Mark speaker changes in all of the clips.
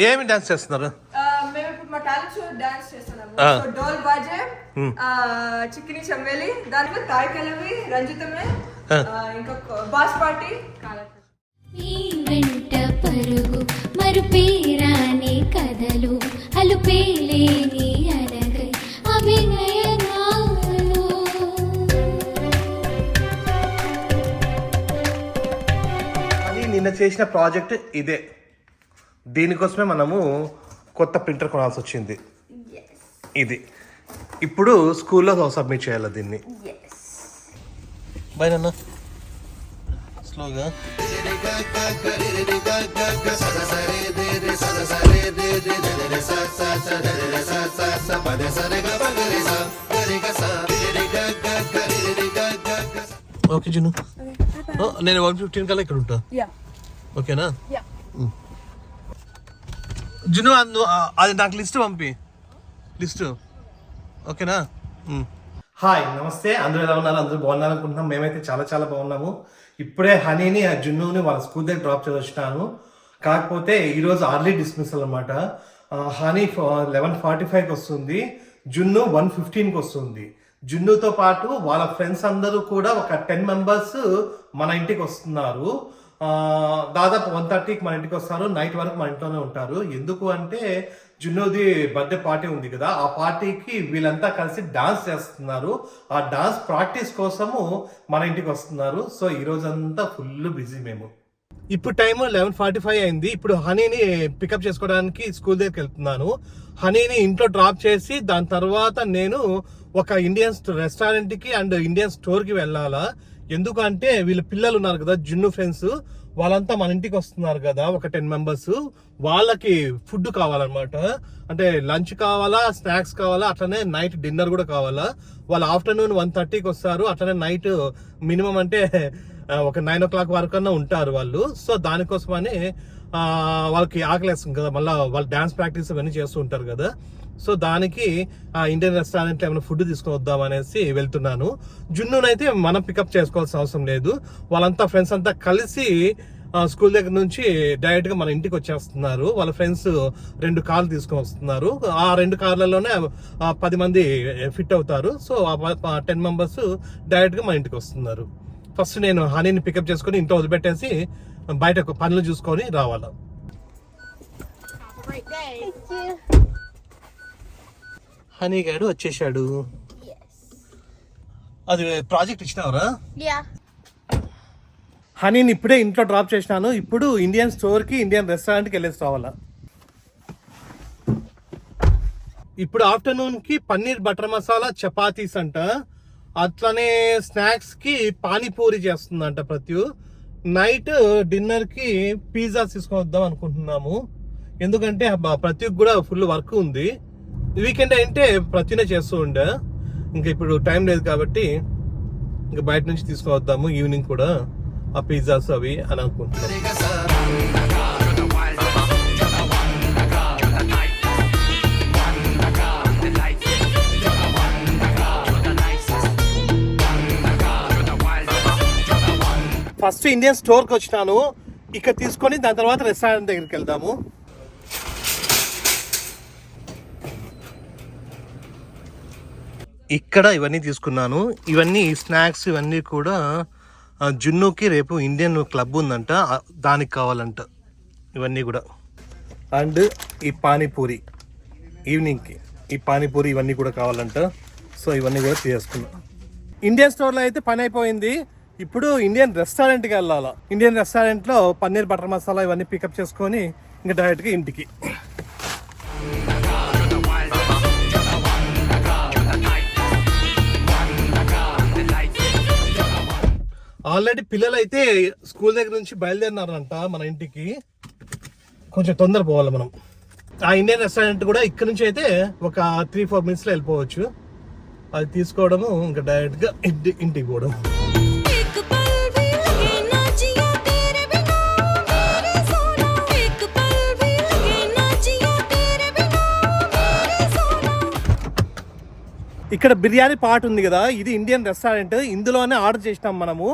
Speaker 1: ఏమి డాన్స్ చేస్తున్నారు?
Speaker 2: మేము ఇప్పుడు మా టాలెంట్ షో డాన్స్ చేస్తున్నాము. సో డోల్ బాజే, చిక్కిని చంవేలి, దానికి తాయ్ కలవి, రంజితమే, ఇంకా బాస్ పార్టీ.
Speaker 3: వెంట పరుగు మరుపేరాని కథలు అలుపేలేని అరగై అభినయనాలు.
Speaker 1: అని నిన్న చేసిన ప్రాజెక్ట్ ఇదే. దీనికోసమే మనము కొత్త ప్రింటర్ కొనాల్సి వచ్చింది. ఇది ఇప్పుడు స్కూల్లో సబ్మిట్ చేయాలి దీన్ని. బై నాన్న స్లోగా. ఓకే జున్ను, నేను 1:15 కల్లా ఇక్కడ ఉంటా. ఓకేనా జున్ను? అది నాకు లిస్ట్ పంపి, లిస్ట్. ఓకేనా? హాయ్, నమస్తే. అందరూ ఎలా ఉన్నారు? అందరూ బాగున్నారు అనుకుంటున్నాం. మేమైతే చాలా చాలా బాగున్నాము. ఇప్పుడే హనీని, జున్నుని వాళ్ళ స్కూల్ దగ్గర డ్రాప్ చేసి వచ్చినాను. కాకపోతే ఈరోజు అర్లీ డిస్మిసల్ అనమాట. హనీ 11:45కి వస్తుంది, జున్ను 1:15కి వస్తుంది. జున్నుతో పాటు వాళ్ళ ఫ్రెండ్స్ అందరూ కూడా ఒక 10 మెంబర్స్ మన ఇంటికి వస్తున్నారు. దాదాపు 1:30కి మన ఇంటికి వస్తారు. నైట్ వరకు మన ఇంట్లోనే ఉంటారు. ఎందుకు అంటే జున్నుది బర్త్డే పార్టీ ఉంది కదా, ఆ పార్టీకి వీళ్ళంతా కలిసి డాన్స్ చేస్తున్నారు. ఆ డాన్స్ ప్రాక్టీస్ కోసము మన ఇంటికి వస్తున్నారు. సో ఈ రోజంతా ఫుల్ బిజీ మేము. ఇప్పుడు టైం 11:45 అయింది. ఇప్పుడు హనీని పికప్ చేసుకోవడానికి స్కూల్ దగ్గరికి వెళ్తున్నాను. హనీని ఇంట్లో డ్రాప్ చేసి దాని తర్వాత నేను ఒక ఇండియన్ రెస్టారెంట్కి అండ్ ఇండియన్ స్టోర్కి వెళ్ళాలా. ఎందుకంటే వీళ్ళ పిల్లలు ఉన్నారు కదా, జున్ను ఫ్రెండ్స్, వాళ్ళంతా మన ఇంటికి వస్తున్నారు కదా, ఒక 10 మెంబర్స్. వాళ్ళకి ఫుడ్ కావాలన్నమాట. అంటే లంచ్ కావాలా, స్నాక్స్ కావాలా, అట్లనే నైట్ డిన్నర్ కూడా కావాలా. వాళ్ళు ఆఫ్టర్నూన్ 1:30కి వస్తారు. అట్లనే నైట్ మినిమం అంటే ఒక 9 o'clock వరకన్నా ఉంటారు వాళ్ళు. సో దానికోసమని వాళ్ళకి ఆకలేస్తుంది కదా, మళ్ళీ వాళ్ళు డాన్స్ ప్రాక్టీస్ అవన్నీ చేస్తూ ఉంటారు కదా. సో దానికి ఇండియన్ రెస్టారెంట్లో ఏమైనా ఫుడ్ తీసుకొని వద్దాం అనేసి వెళ్తున్నాను. జున్నునైతే మనం పికప్ చేసుకోవాల్సిన అవసరం లేదు. వాళ్ళంతా ఫ్రెండ్స్ అంతా కలిసి స్కూల్ దగ్గర నుంచి డైరెక్ట్ గా మన ఇంటికి వచ్చేస్తున్నారు. వాళ్ళ ఫ్రెండ్స్ 2 కార్లు తీసుకొని వస్తున్నారు. ఆ 2 కార్లలోనే 10 మంది ఫిట్ అవుతారు. సో 10 మెంబర్స్ డైరెక్ట్ గా మన ఇంటికి వస్తున్నారు. ఫస్ట్ నేను హనీని పికప్ చేసుకుని ఇంట్లో వదిలిపెట్టేసి బయట పనులు చూసుకొని రావాలా. హనీ గారు వచ్చేసాడు. అది ప్రాజెక్ట్ ఇచ్చినావరా? హనీని ఇప్పుడే ఇంట్లో డ్రాప్ చేసినాను. ఇప్పుడు ఇండియన్ స్టోర్కి, ఇండియన్ రెస్టారెంట్కి వెళ్ళేసి రావాలా. ఇప్పుడు ఆఫ్టర్నూన్కి పన్నీర్ బటర్ మసాలా చపాతీస్ అంట. అట్లనే స్నాక్స్కి పానీపూరి చేస్తుందంట ప్రత్యు. నైట్ డిన్నర్కి పిజ్జా తీసుకొని వద్దాం అనుకుంటున్నాము. ఎందుకంటే ప్రత్యుకి కూడా ఫుల్ వర్క్ ఉంది. వీకెండ్ అంటే ప్రతినే చేస్తూ ఉండే. ఇంకా ఇప్పుడు టైం లేదు కాబట్టి ఇంకా బయట నుంచి తీసుకొని వద్దాము ఈవినింగ్ కూడా ఆ పిజ్జాస్ అవి అని అనుకుంటున్నాం. ఫస్ట్ ఇండియన్ స్టోర్కి వచ్చినాను. ఇక్కడ తీసుకొని దాని తర్వాత రెస్టారెంట్ దగ్గరికి వెళ్దాము. ఇక్కడ ఇవన్నీ తీసుకున్నాను. ఇవన్నీ స్నాక్స్ ఇవన్నీ కూడా జున్నుకి రేపు ఇండియన్ క్లబ్ ఉందంట, దానికి కావాలంట ఇవన్నీ కూడా. అండ్ ఈ పానీపూరి ఈవినింగ్కి, ఈ పానీపూరి ఇవన్నీ కూడా కావాలంట. సో ఇవన్నీ కూడా తీసుకున్నాం. ఇండియన్ స్టోర్లో అయితే పని అయిపోయింది. ఇప్పుడు ఇండియన్ రెస్టారెంట్కి వెళ్ళాలా. ఇండియన్ రెస్టారెంట్లో పన్నీర్ బటర్ మసాలా ఇవన్నీ పికప్ చేసుకొని ఇంకా డైరెక్ట్గా ఇంటికి. ఆల్రెడీ పిల్లలు అయితే స్కూల్ దగ్గర నుంచి బయలుదేరినారంట మన ఇంటికి. కొంచెం తొందర పోవాలి మనం. ఆ ఇండియన్ రెస్టారెంట్ కూడా ఇక్కడ నుంచి అయితే ఒక 3-4 minutesలో వెళ్ళిపోవచ్చు. అది తీసుకోవడము ఇంకా డైరెక్ట్గా ఇంటికి పోవడం. ఇక్కడ బిర్యానీ పాట్ ఉంది కదా, ఇది ఇండియన్ రెస్టారెంట్. ఇందులోనే ఆర్డర్ చేసినాం మనము.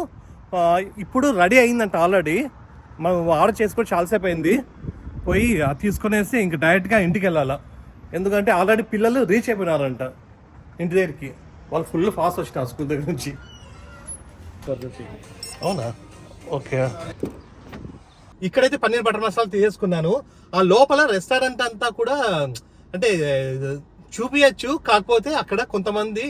Speaker 1: ఇప్పుడు రెడీ అయిందంట ఆల్రెడీ. మనం ఆర్డర్ చేసుకొని చాలాసేపు అయింది. పోయి తీసుకునేసి ఇంక డైరెక్ట్గా ఇంటికి వెళ్ళాలా. ఎందుకంటే ఆల్రెడీ పిల్లలు రీచ్ అయిపోయినారంట ఇంటి దగ్గరికి. వాళ్ళు ఫుల్ ఫాస్ట్ వచ్చినారు స్కూల్ దగ్గర నుంచి. అవునా, ఓకే. ఇక్కడైతే పన్నీర్ బటర్ మసాలా తీసేసుకున్నాను. ఆ లోపల రెస్టారెంట్ అంతా కూడా అంటే చూపించచ్చు, కాకపోతే అక్కడ కొంతమంది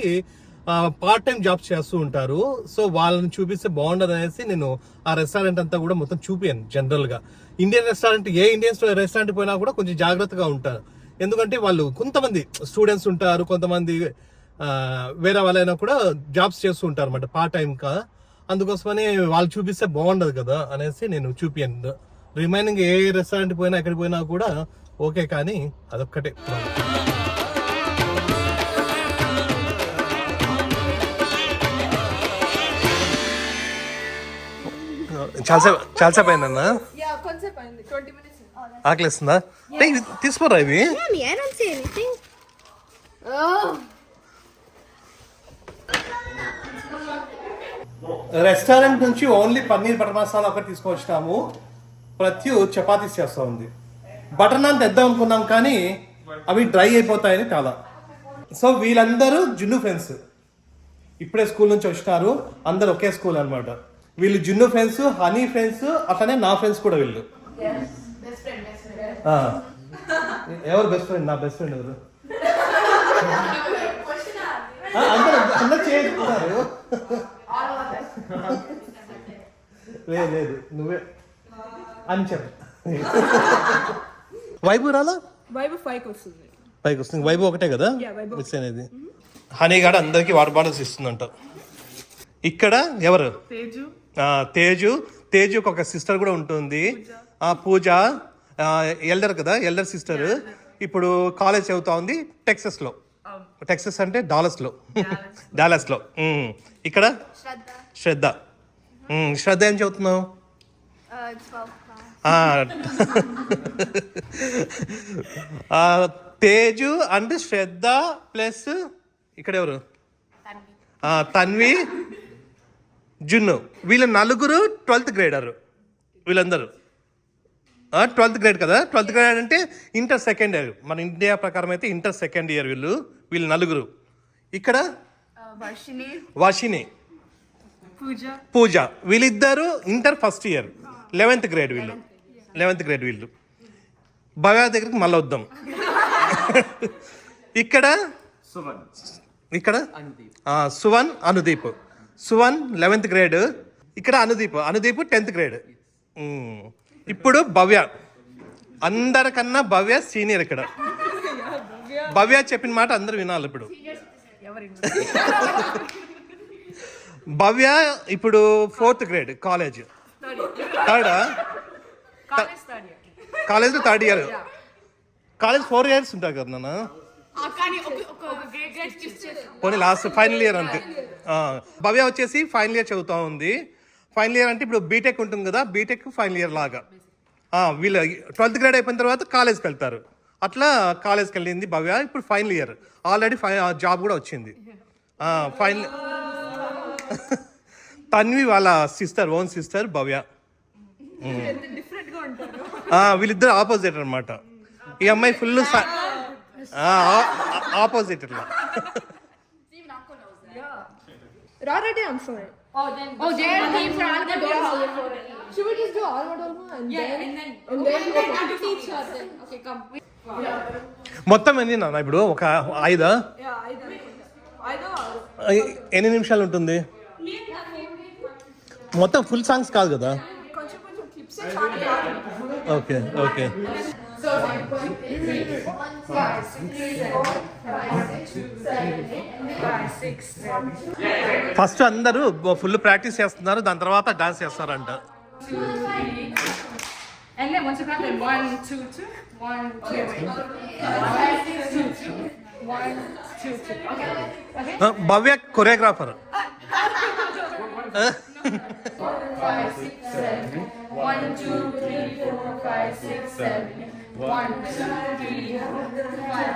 Speaker 1: పార్ట్ టైం జాబ్స్ చేస్తూ ఉంటారు. సో వాళ్ళని చూపిస్తే బాగుండదు అనేసి నేను ఆ రెస్టారెంట్ అంతా కూడా మొత్తం చూపియాను. జనరల్ గా ఇండియన్ రెస్టారెంట్, ఏ ఇండియన్ రెస్టారెంట్ పోయినా కూడా కొంచెం జాగ్రత్తగా ఉంటారు. ఎందుకంటే వాళ్ళు కొంతమంది స్టూడెంట్స్ ఉంటారు, కొంతమంది వేరే వాళ్ళైనా కూడా జాబ్స్ చేస్తూ ఉంటారు అన్నమాట పార్ట్ టైం కా. అందుకోసమని వాళ్ళు చూపిస్తే బాగుండదు కదా అనేసి నేను చూపియాను. రిమైనింగ్ ఏ రెస్టారెంట్ పోయినా ఎక్కడికి పోయినా కూడా ఓకే, కానీ అదొక్కటే. చాలాసేపు అయిందన్నా, ఆకలిస్తుందా? తీసుకోరా ఇవి. రెస్టారెంట్ నుంచి ఓన్లీ పన్నీర్ బటర్ మసాలా ఒకటి తీసుకొచ్చినాము. ప్రతి చపాతీస్ చేస్తా ఉంది. బటర్ నాన్ తెద్దాం అనుకున్నాం కానీ అవి డ్రై అయిపోతాయని చాలా. సో వీళ్ళందరూ జున్ను ఫ్రెండ్స్, ఇప్పుడే స్కూల్ నుంచి వచ్చినారు. అందరు ఒకే స్కూల్ అనమాట. వీళ్ళు జున్ను ఫ్రెండ్స్, హనీ ఫ్రెండ్స్, అట్లనే నా ఫ్రెండ్స్ కూడా వీళ్ళు. ఎవరు బెస్ట్ ఫ్రెండ్? నా బెస్ట్ ఫ్రెండ్ ఎవరు? అందరు చేసుకున్నారు. లేదు నువ్వే అని చెప్పు. వైబు రాలా?
Speaker 2: వైబు 5కి వస్తుంది.
Speaker 1: వైబు ఒకటే కదా మిస్ అనేది. హనీ గాడు అందరికి వాటర్ బాటిల్స్ ఇస్తుందంట. ఇక్కడ ఎవరు? తేజుకి ఒక సిస్టర్ కూడా ఉంటుంది, పూజ. ఎల్డర్ కదా, ఎల్డర్ సిస్టర్. ఇప్పుడు కాలేజ్ చదువుతా ఉంది టెక్సస్ అంటే డాలస్ లో. ఇక్కడ శ్రద్ధ ఏం చదువుతున్నావు? తేజు అండ్ శ్రద్ధ ప్లస్ ఇక్కడ ఎవరు? తన్వి, జున్ను. వీళ్ళ నలుగురు 12th గ్రేడర్. వీళ్ళందరూ 12th గ్రేడ్ కదా. 12th గ్రేడ్ అంటే ఇంటర్ సెకండ్ ఇయర్. మన ఇండియా ప్రకారం అయితే ఇంటర్ సెకండ్ ఇయర్ వీళ్ళు నలుగురు. ఇక్కడ వర్షిని, పూజ. వీళ్ళిద్దరు inter first year 11th grade వీళ్ళు. భవ్య దగ్గరికి మళ్ళీ వద్దాం. ఇక్కడ సువన్, అనుదీప్. సువన్ 11th grade. ఇక్కడ అనుదీప్ 10th గ్రేడ్. ఇప్పుడు భవ్య, అందరికన్నా భవ్య సీనియర్. ఇక్కడ భవ్య చెప్పిన మాట అందరు వినాలి. ఇప్పుడు భవ్య ఇప్పుడు 4th grade college. College 3rd year. College 4 years ఉంటాయి కదా నాన్న. పోనీ లాస్ట్ ఫైనల్ ఇయర్ అంతే. భవ్య వచ్చేసి ఫైనల్ ఇయర్ చదువుతా ఉంది. ఫైనల్ ఇయర్ అంటే ఇప్పుడు బీటెక్ ఉంటుంది కదా, బీటెక్ ఫైనల్ ఇయర్ లాగా. వీళ్ళు 12th గ్రేడ్ అయిపోయిన తర్వాత కాలేజ్కి వెళ్తారు. అట్లా కాలేజ్కి వెళ్ళింది భవ్య. ఇప్పుడు ఫైనల్ ఇయర్. ఆల్రెడీ జాబ్ కూడా వచ్చింది. ఫైనల్ తన్వి వాళ్ళ ఓన్ సిస్టర్ భవ్య. వీళ్ళిద్దరు ఆపోజిట్ అనమాట. ఈ అమ్మాయి ఫుల్ ఆపోజిట్ ఇట్లా. మొత్తం ఎన్ని నాన్న ఇప్పుడు? ఒక 5 ఎన్ని నిమిషాలు ఉంటుంది మొత్తం? ఫుల్ సాంగ్స్ కాదు కదా? ఓకే. ఫస్ట్ అందరూ ఫుల్ ప్రాక్టీస్ చేస్తున్నారు, దాని తర్వాత డాన్స్ చేస్తారంట. భవ్య కొరియోగ్రాఫర్. 1 2 3 4 5 6 7 1 2 3 4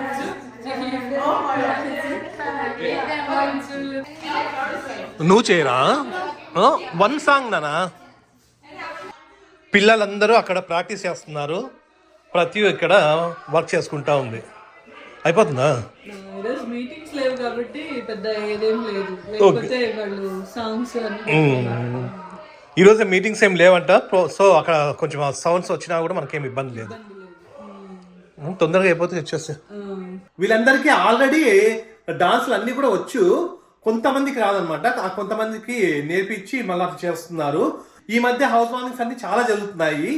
Speaker 1: నువ్వు చేయరా? 1 సాంగ్ నానా? పిల్లలందరూ అక్కడ ప్రాక్టీస్ చేస్తున్నారు. ప్రతి ఇక్కడ వర్క్ చేసుకుంటా ఉంది. అయిపోతుందా?
Speaker 2: ఈరోజు మీటింగ్స్ లేవు కాబట్టి పెద్ద ఏదేం లేదు, లేకపోతే వాళ్ళు సాంగ్స్
Speaker 1: ఈరోజు మీటింగ్స్ ఏం లేవంట. సో అక్కడ కొంచెం సౌండ్స్ వచ్చినా కూడా మనకేం ఇబ్బంది లేదు. తొందరగా అయిపోతే వచ్చేస్తే. వీళ్ళందరికీ ఆల్రెడీ డాన్సులు అన్నీ కూడా వచ్చు, కొంతమందికి రాదనమాట. కొంతమందికి నేర్పించి మళ్ళీ చేస్తున్నారు. ఈ మధ్య హౌస్ వార్మింగ్స్ అన్ని చాలా జరుగుతున్నాయి.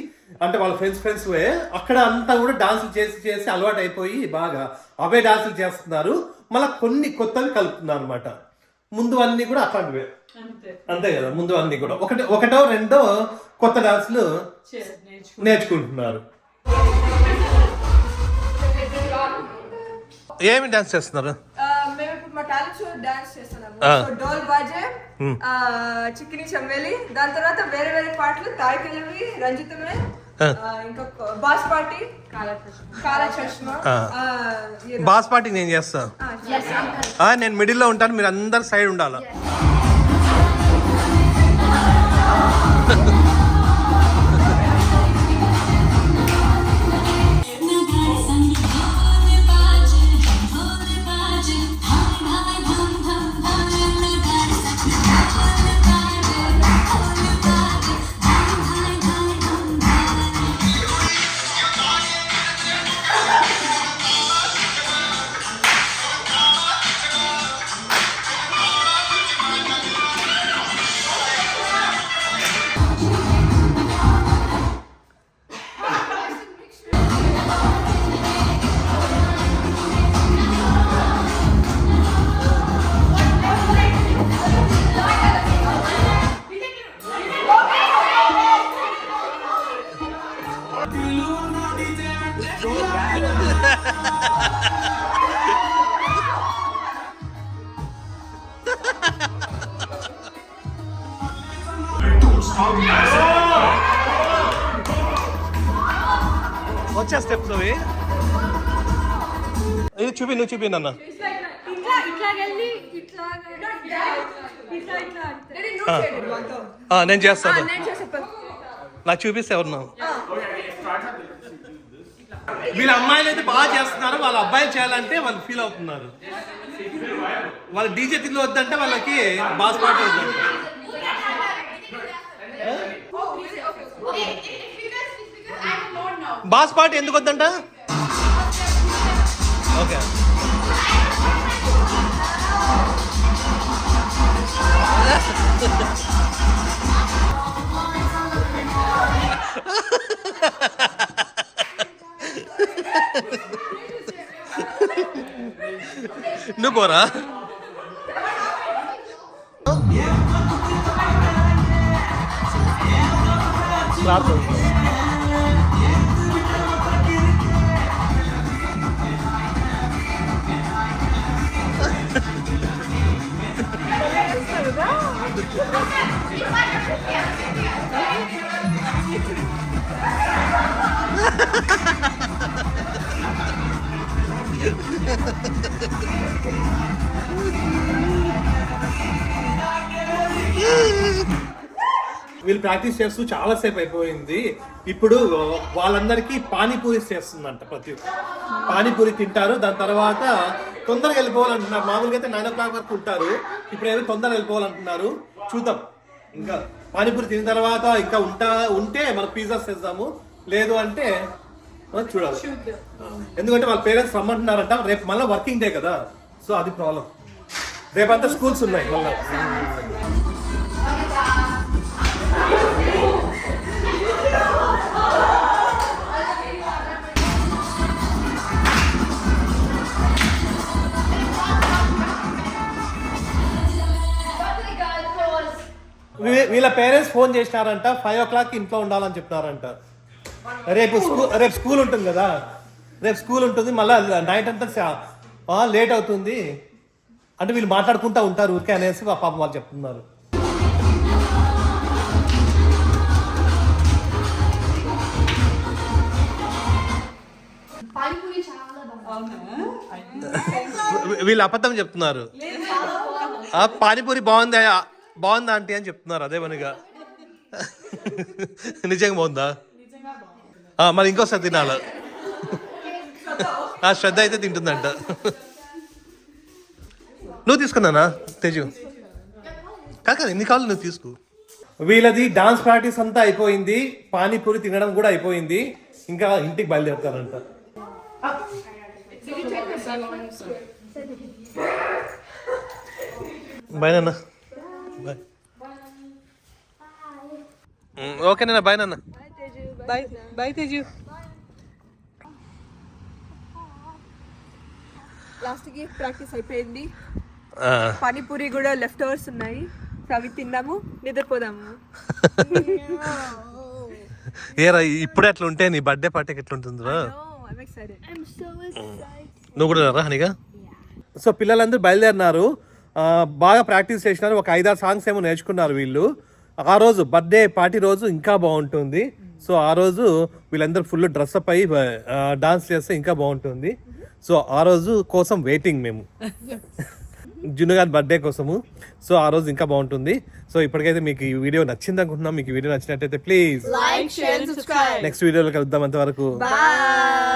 Speaker 1: అంటే వాళ్ళ ఫ్రెండ్స్ వే అక్కడ అంతా కూడా డాన్సులు చేసి అలవాటు అయిపోయి బాగా అవే డాన్సులు చేస్తున్నారు. మళ్ళీ కొన్ని కొత్తవి కలుపుతున్నారు అనమాట. ముందు అన్ని కూడా అట్లాంటివే, అంతే కదా. ముందు అన్ని కూడా ఒకటో రెండో కొత్త డాన్సులు నేర్చుకుంటున్నారు. ఏమి డాన్స్ చేస్తున్నారు?
Speaker 2: మేము ఇప్పుడు మా టాలెంట్ షో డాన్స్ చేస్తున్నాము. సో డోల్ బాజే, చిక్కిని చంవేలి, దాని తర్వాత వేరే వేరే పాటలు తాయికెళ్ళవి, రంజితమే, ఇంకా బాస్ పార్టీ, కాలా చష్మా.
Speaker 1: బాస్ పార్టీ నేను చేస్తా. నేను మిడిల్ లో ఉంటాను, మీరు అందరు సైడ్ ఉండాలి. వచ్చే స్టెప్స్ అవి. ఇది చూపి, నువ్వు చూపి నాన్న. నేను చేస్తాను, నాకు చూపిస్తే ఎవరు. వీళ్ళ అమ్మాయిలు అయితే బాగా చేస్తున్నారు, వాళ్ళ అబ్బాయిలు చేయాలంటే వాళ్ళు ఫీల్ అవుతున్నారు. వాళ్ళ డీజే తిల్లు వద్దంటే వాళ్ళకి బాస్ పాట వద్దంటే. బాస్ పాట ఎందుకు వద్దంట? ఓకే. నువ్వు పోరా. వీళ్ళు ప్రాక్టీస్ చేస్తూ చాలా సేపు అయిపోయింది. ఇప్పుడు వాళ్ళందరికీ పానీపూరి చేస్తుందంట. ప్రతి పానీపూరి తింటారు, దాని తర్వాత తొందరగా వెళ్ళిపోవాలంటున్నారు. మామూలుగా అయితే 9 o'clock వరకు ఉంటారు, ఇప్పుడు ఏదో తొందరగా వెళ్ళిపోవాలంటున్నారు. చూద్దాం. ఇంకా పానీపూరి తిన్న తర్వాత ఇంకా ఉంటే మనం పిజ్జాస్ చేద్దాము, లేదు అంటే చూడాలి. ఎందుకంటే వాళ్ళ పేరెంట్స్ రమ్మంటున్నారంట. రేపు మళ్ళీ వర్కింగ్ డే కదా, సో అది ప్రాబ్లం. రేపంతా స్కూల్స్ ఉన్నాయి మళ్ళీ. వీళ్ళ పేరెంట్స్ ఫోన్ చేసినారంట, 5 o'clock ఇంట్లో ఉండాలని చెప్పినారంట. రేపు స్కూల్ ఉంటుంది కదా, రేపు స్కూల్ ఉంటుంది, మళ్ళీ నైట్ అంతా లేట్ అవుతుంది అంటే వీళ్ళు మాట్లాడుకుంటూ ఉంటారు ఊరికే అనేసి పాపం వాళ్ళు చెప్తున్నారు. వీళ్ళు అబద్ధం చెప్తున్నారు. పానీపూరి బాగుందా ఆంటీ అని చెప్తున్నారు అదే పనిగా. నిజంగా బాగుందా? మరి ఇంకోసారి తినాలి. ఆ శ్రద్ధ అయితే తింటుందంట. నువ్వు తీసుకున్నానా తేజు? కాదు ఎన్ని కావాలి నువ్వు తీసుకో. వీళ్ళది డాన్స్ ప్రాక్టీస్ అంతా అయిపోయింది, పానీపూరి తినడం కూడా అయిపోయింది, ఇంకా ఇంటికి బయలుదేరుతారంట. బాయ్ నాన్న. బాయ్. ఓకే నాన్న, బాయ్ నాన్న.
Speaker 2: Bye bye Teju. లాస్ట్ కి ప్రాక్టీస్ అయిపోయింది. పానీపూరి కూడా లెఫ్ట్ ఓవర్స్ ఉన్నాయి, అవి తిన్నాము, నిద్రపోదాము.
Speaker 1: ఏరా ఇప్పుడే అట్లా ఉంటే నీ బర్త్డే పార్టీకి ఎట్లా ఉంటుందిరా? నువ్వు కూడా రా హనీగా. సో పిల్లలందరూ బయలుదేరినారు, బాగా ప్రాక్టీస్ చేసినారు, ఒక 5-6 సాంగ్స్ ఏమో నేర్చుకున్నారు వీళ్ళు. ఆ రోజు బర్త్డే పార్టీ రోజు ఇంకా బాగుంటుంది. సో ఆ రోజు వీళ్ళందరూ ఫుల్ డ్రెస్అప్ అయ్యి డాన్స్ చేస్తే ఇంకా బాగుంటుంది. సో ఆ రోజు కోసం వెయిటింగ్ మేము, జున్ను గారి బర్త్డే కోసము. సో ఆ రోజు ఇంకా బాగుంటుంది. సో ఇప్పటికైతే మీకు ఈ వీడియో నచ్చింది అనుకుంటున్నాం. మీకు ఈ వీడియో నచ్చినట్టయితే please
Speaker 2: like, share, subscribe.
Speaker 1: Next వీడియోలో కలుద్దాం. అంతవరకు
Speaker 2: బాయ్.